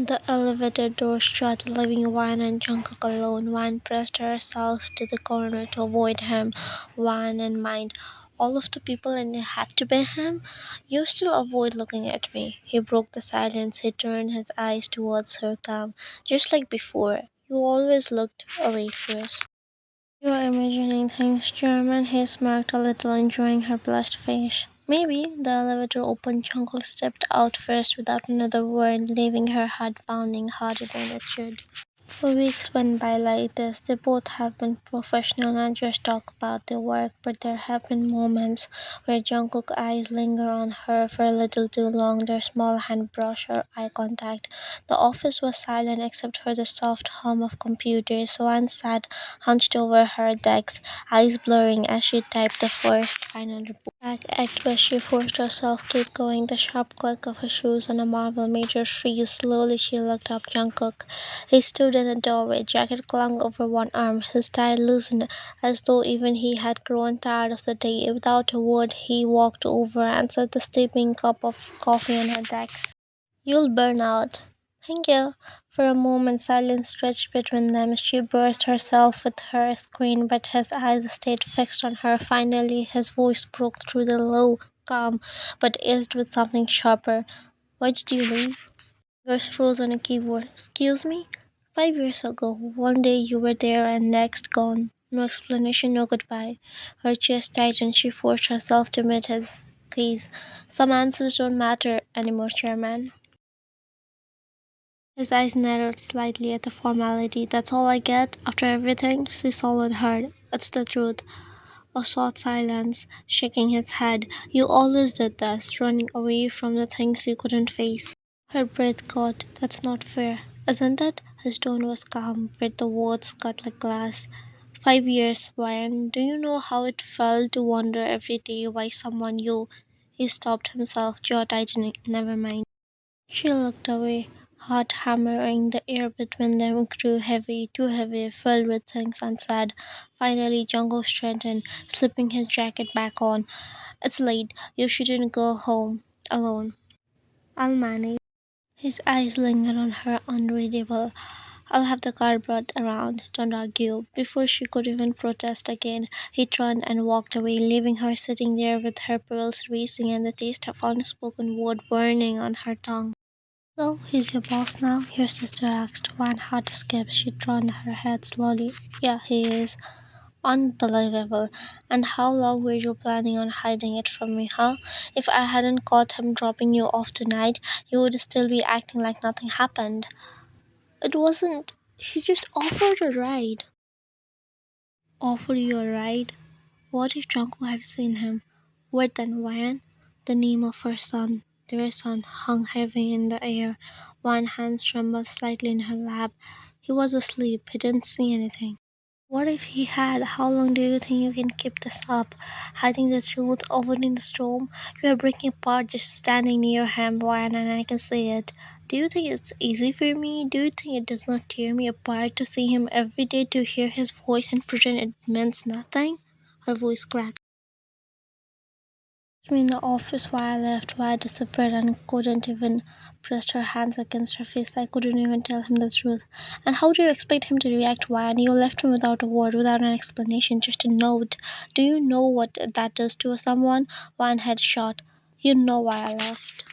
The elevator door shut, leaving Wan and Jungkook alone. Wan pressed herself to the corner to avoid him. Wan and mind, all of the people and they had to be him? You still avoid looking at me. He broke the silence. He turned his eyes towards her calm, just like before. You always looked away first. You are imagining things, German. He smirked a little, enjoying her blushed face. Maybe the elevator opened. Jungkook stepped out first without another word, leaving her heart pounding harder than it should. For weeks went by like this. They both have been professional and just talk about their work, but there have been moments where Jungkook's eyes linger on her for a little too long, their small hand brush or eye contact. The office was silent except for the soft hum of computers. One sat hunched over her desk, eyes blurring as she typed the first final report. Back act where she forced herself to keep going, the sharp click of her shoes on a marble made her shriek. Slowly she looked up Jungkook. He stood in a doorway, jacket clung over one arm, his tie loosened as though even he had grown tired of the day. Without a word, he walked over and set the steaming cup of coffee on her desk. You'll burn out. Thank you. For a moment, silence stretched between them. She braced herself with her screen, but his eyes stayed fixed on her. Finally, his voice broke through the low, calm, but edged with something sharper. Why did you leave? Fingers froze on a keyboard. Excuse me? 5 years ago, one day you were there and next gone. No explanation, no goodbye. Her chest tightened. She forced herself to meet his gaze. Some answers don't matter anymore, Chairman. His eyes narrowed slightly at the formality. That's all I get? After everything? She swallowed hard. It's the truth. A short silence, shaking his head. You always did this, running away from the things you couldn't face. Her breath caught. That's not fair, isn't it? His tone was calm, but the words cut like glass. 5 years, Ryan. Do you know how it felt to wonder every day why someone you. He stopped himself, jaw tightening. Never mind. She looked away. Heart hammering, the air between them grew heavy, too heavy, filled with things unsaid. Finally, Jungle straightened, slipping his jacket back on. It's late. You shouldn't go home alone. I'll manage. His eyes lingered on her, unreadable. I'll have the car brought around, don't argue. Before she could even protest again, he turned and walked away, leaving her sitting there with her pulse racing and the taste of unspoken word burning on her tongue. So, he's your boss now? Your sister asked. One heart skip. She turned her head slowly. Yeah, he is. Unbelievable. And how long were you planning on hiding it from me, huh? If I hadn't caught him dropping you off tonight, you would still be acting like nothing happened. It wasn't. He just offered a ride. Offered you a ride? What if Jungkook had seen him? What then, Ryan? The name of her son, their son, hung heavy in the air. One hand trembled slightly in her lap. He was asleep. He didn't see anything. What if he had? How long do you think you can keep this up? Hiding the truth, avoiding the storm? You are breaking apart just standing near him, Ryan, and I can see it. Do you think it's easy for me? Do you think it does not tear me apart to see him every day, to hear his voice and pretend it means nothing? Her voice cracked. Me in the office why I left, why I disappeared and couldn't even press her hands against her face. I couldn't even tell him the truth. And how do you expect him to react, why? And you left him without a word, without an explanation, just a note. Do you know what that does to someone? One headshot. You know why I left.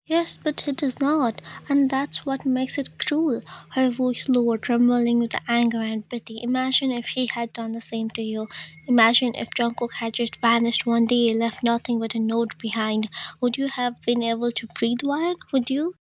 Yes, but it is not, and that's what makes it cruel. Her voice low, trembling with anger and pity. Imagine if he had done the same to you. Imagine if Jungkook had just vanished one day, left nothing but a note behind. Would you have been able to breathe, one? Would you?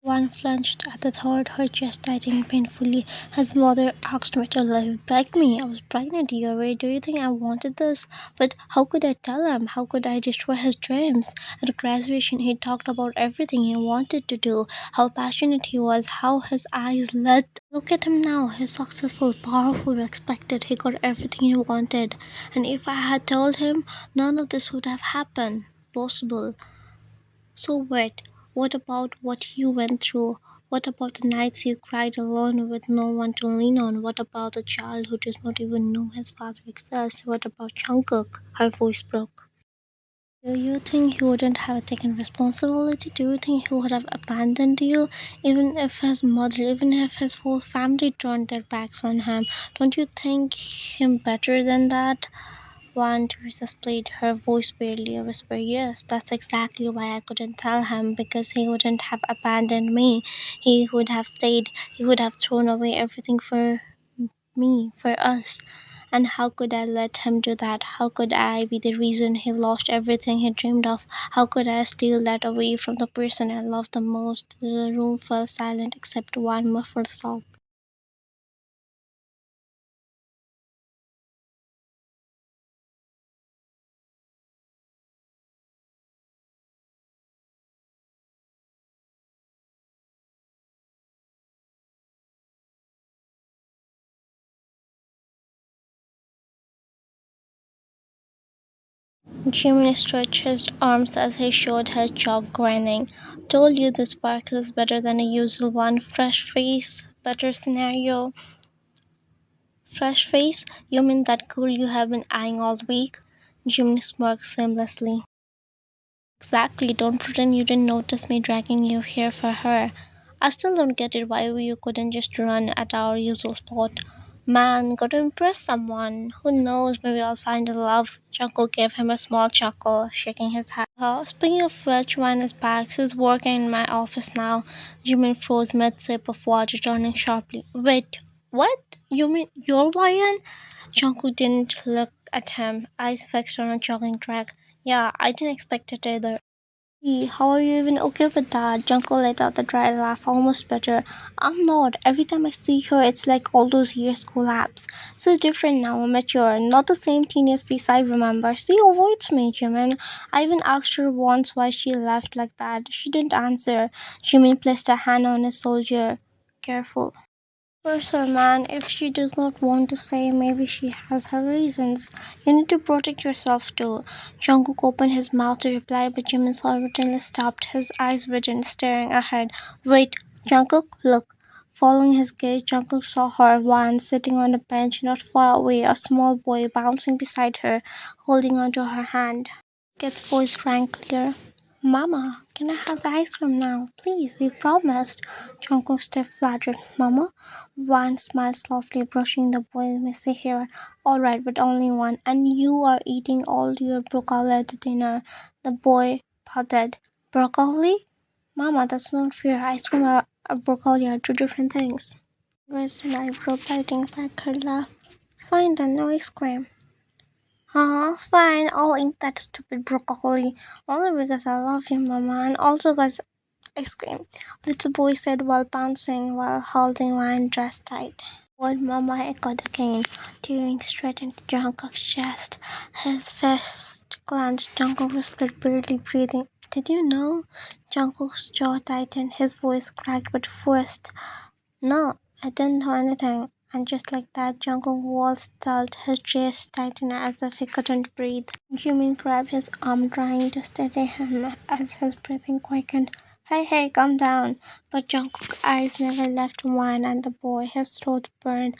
One flinched at the thought, her chest tightened painfully. His mother asked me to leave, begged me. I was pregnant, Yuri. Do you think I wanted this? But how could I tell him? How could I destroy his dreams? At graduation, he talked about everything he wanted to do, how passionate he was, how his eyes lit. Look at him now. He's successful, powerful, respected. He got everything he wanted. And if I had told him, none of this would have happened. Possible. So wait, what about what you went through? What about the nights you cried alone with no one to lean on? What about the child who does not even know his father exists? What about Jungkook? Her voice broke. Do you think he wouldn't have taken responsibility? Do you think he would have abandoned you? Even if his mother, even if his whole family turned their backs on him? Don't you think him better than that? One Teresa played, her voice barely a whisper. Yes, that's exactly why I couldn't tell him, because he wouldn't have abandoned me. He would have stayed. He would have thrown away everything for me, for us. And how could I let him do that? How could I be the reason he lost everything he dreamed of? How could I steal that away from the person I loved the most? The room fell silent except one muffled sob. Jimmy stretched his arms as he showed his jaw, grinning. Told you this spark is better than the usual one. Fresh face, better scenario. Fresh face? You mean that girl you have been eyeing all week? Jimmy smirked seamlessly. Exactly, don't pretend you didn't notice me dragging you here for her. I still don't get it why you couldn't just run at our usual spot. Man, gotta impress someone. Who knows, maybe I'll find a love. Jungkook gave him a small chuckle, shaking his head. Speaking of which, Ryan is back. She's working in my office now. Jimin froze mid-sip of water, turning sharply. Wait, what? You mean you're Ryan? Jungkook didn't look at him, eyes fixed on a jogging track. Yeah, I didn't expect it either. How are you even okay with that? Junko let out the dry laugh, almost better. I'm not. Every time I see her, it's like all those years collapse. She's different now, mature, not the same teenage face I remember. She avoids me, Jimin. I even asked her once why she left like that. She didn't answer. Jimin placed a hand on his shoulder. Careful. Course, her man, if she does not want to say, maybe she has her reasons. You need to protect yourself too. Jungkook opened his mouth to reply, but Jimin suddenly stopped, his eyes widened, staring ahead. Wait, Jungkook, look. Following his gaze, Jungkook saw her, Wan, sitting on a bench not far away, a small boy bouncing beside her, holding onto her hand. Kit's voice rang clear. Mama, can I have the ice cream now? Please, we promised. Jungkook stiff flattered. Mama? Wan smiled softly, brushing the boy's messy hair. Alright, but only one. And you are eating all your broccoli at dinner. The boy pouted. Broccoli? Mama, that's not fair. Ice cream and broccoli are two different things. Grace and I broke biting back her laugh. Fine then, no ice cream. Fine, I'll eat that stupid broccoli. Only because I love you, Mama, and also because ice cream, little boy said while bouncing while holding wine dress tight. What Mama echoed again, tearing straight into Jungkook's chest. His fist clenched. Jungkook whispered, barely breathing. Did you know? Jungkook's jaw tightened, his voice cracked but forced. No, I didn't know anything. And just like that, Jungkook was stalled, his chest tightened as if he couldn't breathe. Jimin grabbed his arm, trying to steady him as his breathing quickened. Hey, calm down. But Jungkook's eyes never left Wan and the boy. His throat burned.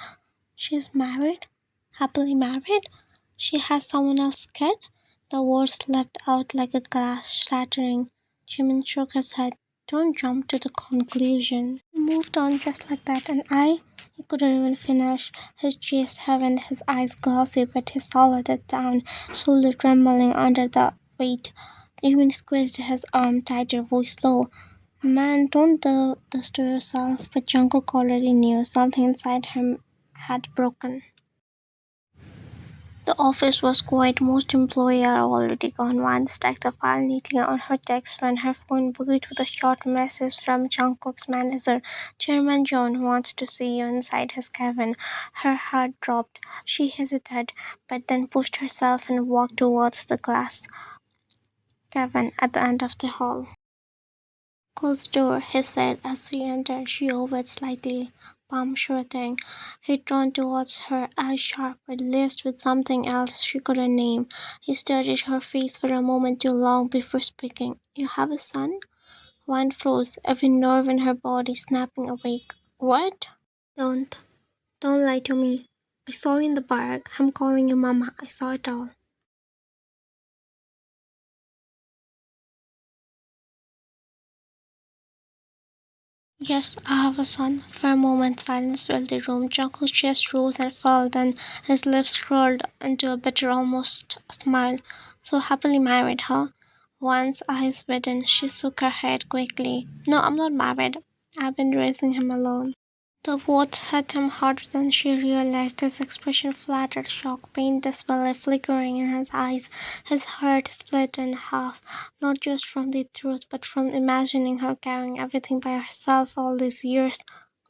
She's married? Happily married? She has someone else kid? The words leapt out like a glass shattering. Jimin shook his head. Don't jump to the conclusion. He moved on just like that, and I? He couldn't even finish. His chest heaved, his eyes glossy, but he swallowed it down, slowly trembling under the weight. Jimin squeezed his arm tighter, voice low. Man, don't do this to yourself. But Jungkook already knew something inside him had broken. The office was quiet. Most employees are already gone. Wan stacked the file neatly on her desk when her phone buzzed with a short message from Jungkook's manager. Chairman John wants to see you inside his cabin. Her heart dropped. She hesitated, but then pushed herself and walked towards the glass cabin at the end of the hall. Close the door, he said as she entered. She overed slightly, palm sweating. He turned towards her, eyes sharp, but laced with something else she couldn't name. He stared at her face for a moment too long before speaking. You have a son? One froze, every nerve in her body snapping awake. What? Don't. Don't lie to me. I saw you in the park. I'm calling you Mama. I saw it all. Yes, I have a son. For a moment, silence filled the room. Jungkook's chest rose and fell, then his lips curled into a bitter, almost smile. So happily married, huh? Wan's eyes widened. She shook her head quickly. No, I'm not married. I've been raising him alone. The words hit him harder than she realized. His expression flattered shock, pain, disbelief flickering in his eyes. His heart split in half, not just from the truth, but from imagining her carrying everything by herself all these years.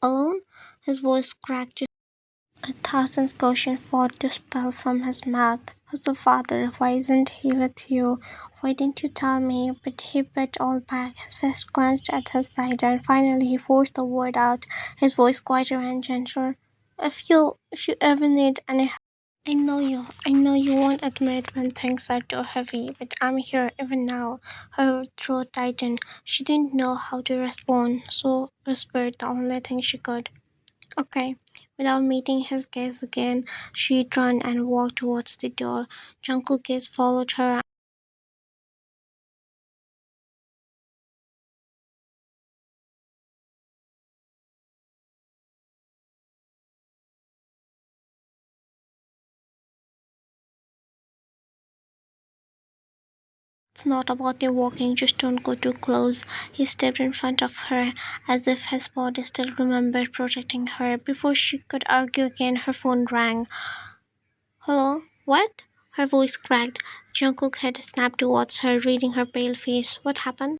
Alone? His voice cracked. A thousand questions fought to spill from his mouth. Who's the father? Why isn't he with you? Why didn't you tell me? But he bit all back, his fist clenched at his side, and finally he forced the word out, his voice quieter and gentler. If you ever need any help, I know you won't admit when things are too heavy, but I'm here even now. Her throat tightened. She didn't know how to respond, so whispered the only thing she could. Okay. Without meeting his gaze again, she turned and walked towards the door. Jungkook's gaze followed her. It's not about you walking, just don't go too close. He stepped in front of her as if his body still remembered protecting her. Before she could argue again, her phone rang. Hello? What? Her voice cracked. Jungkook had snapped towards her, reading her pale face. What happened?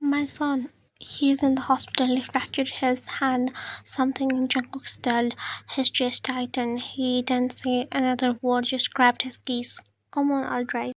My son. He's in the hospital. He fractured his hand. Something in Jungkook stalled. His chest tightened. He didn't say another word, just grabbed his keys. Come on, I'll drive.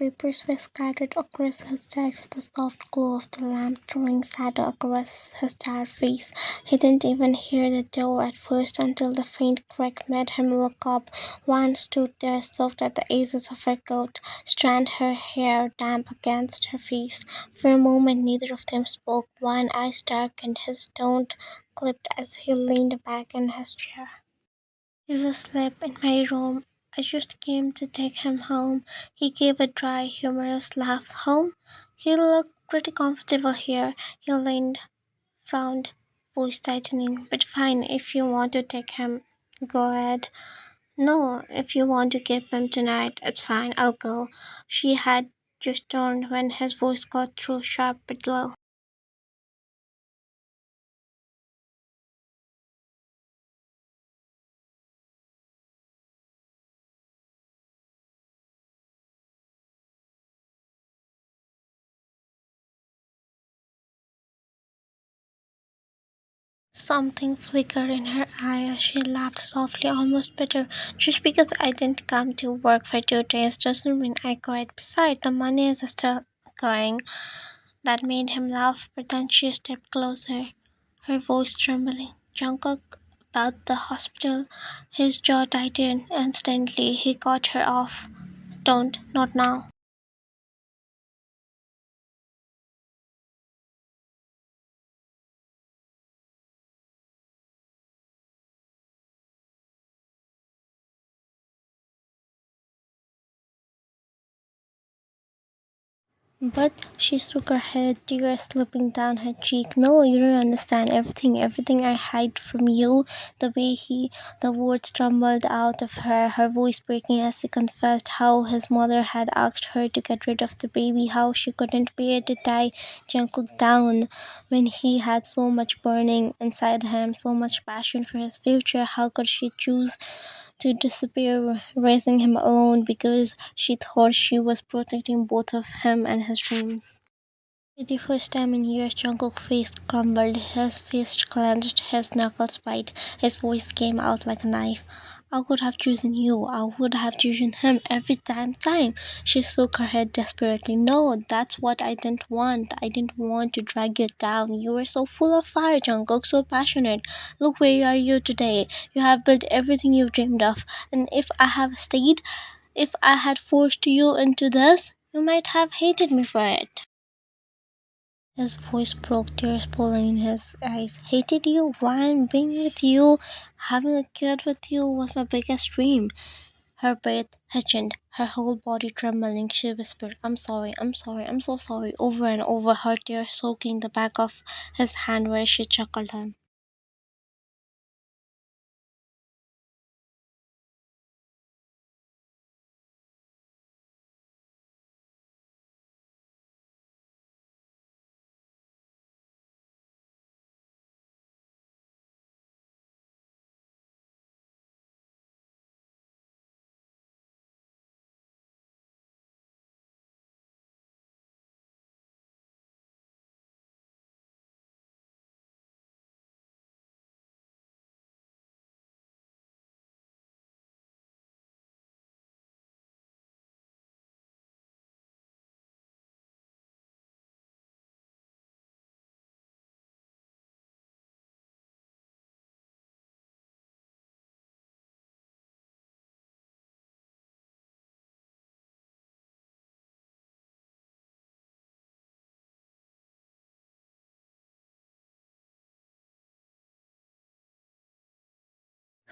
papers were scattered across his desk, the soft glow of the lamp throwing shadow across his tired face. He didn't even hear the door at first until the faint crack made him look up. Wan stood there, soaked at the edges of her coat, strand her hair damp against her face. For a moment neither of them spoke. Wan's eyes darkened, his tone clipped as he leaned back in his chair. He's asleep in my room. I just came to take him home. He gave a dry, humorous laugh. Home? He looked pretty comfortable here. He leaned, frowned, voice tightening. But fine, if you want to take him, go ahead. No, if you want to keep him tonight, it's fine, I'll go. She had just turned when his voice got through sharp but low. Something flickered in her eye as she laughed softly, almost bitter. Just because I didn't come to work for 2 days doesn't mean I quit. Besides, the money is still going. That made him laugh, but then she stepped closer, her voice trembling. Jungkook, about the hospital. His jaw tightened instantly. He cut her off. Don't, not now. But she shook her head, tears slipping down her cheek. No, you don't understand everything I hide from you. The way the words trembled out of her, her voice breaking as she confessed how his mother had asked her to get rid of the baby, how she couldn't bear to tie Jungkook down when he had so much burning inside him, so much passion for his future. How could she choose to disappear, raising him alone because she thought she was protecting both of him and his dreams. For the first time in years, Jungkook's face crumbled, his fist clenched, his knuckles white, his voice came out like a knife. I would have chosen you. I would have chosen him every time. She shook her head desperately. No, that's what I didn't want. I didn't want to drag you down. You were so full of fire, Jungkook, so passionate. Look where you are you today. You have built everything you've dreamed of. And if I have stayed, if I had forced you into this, you might have hated me for it. His voice broke, tears pooling in his eyes. Hated you? Wine, being with you, having a kid with you was my biggest dream. Her breath hitched, her whole body trembling. She whispered, I'm so sorry, over and over, her tears soaking the back of his hand where she chuckled him.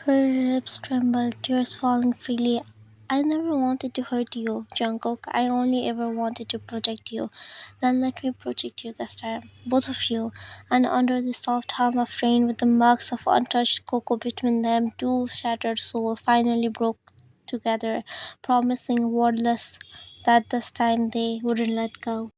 Her lips trembled, tears falling freely. I never wanted to hurt you, Jungkook. I only ever wanted to protect you. Then let me protect you this time, both of you. And under the soft hum of rain with the marks of untouched cocoa between them, two shattered souls finally broke together, promising wordless that this time they wouldn't let go.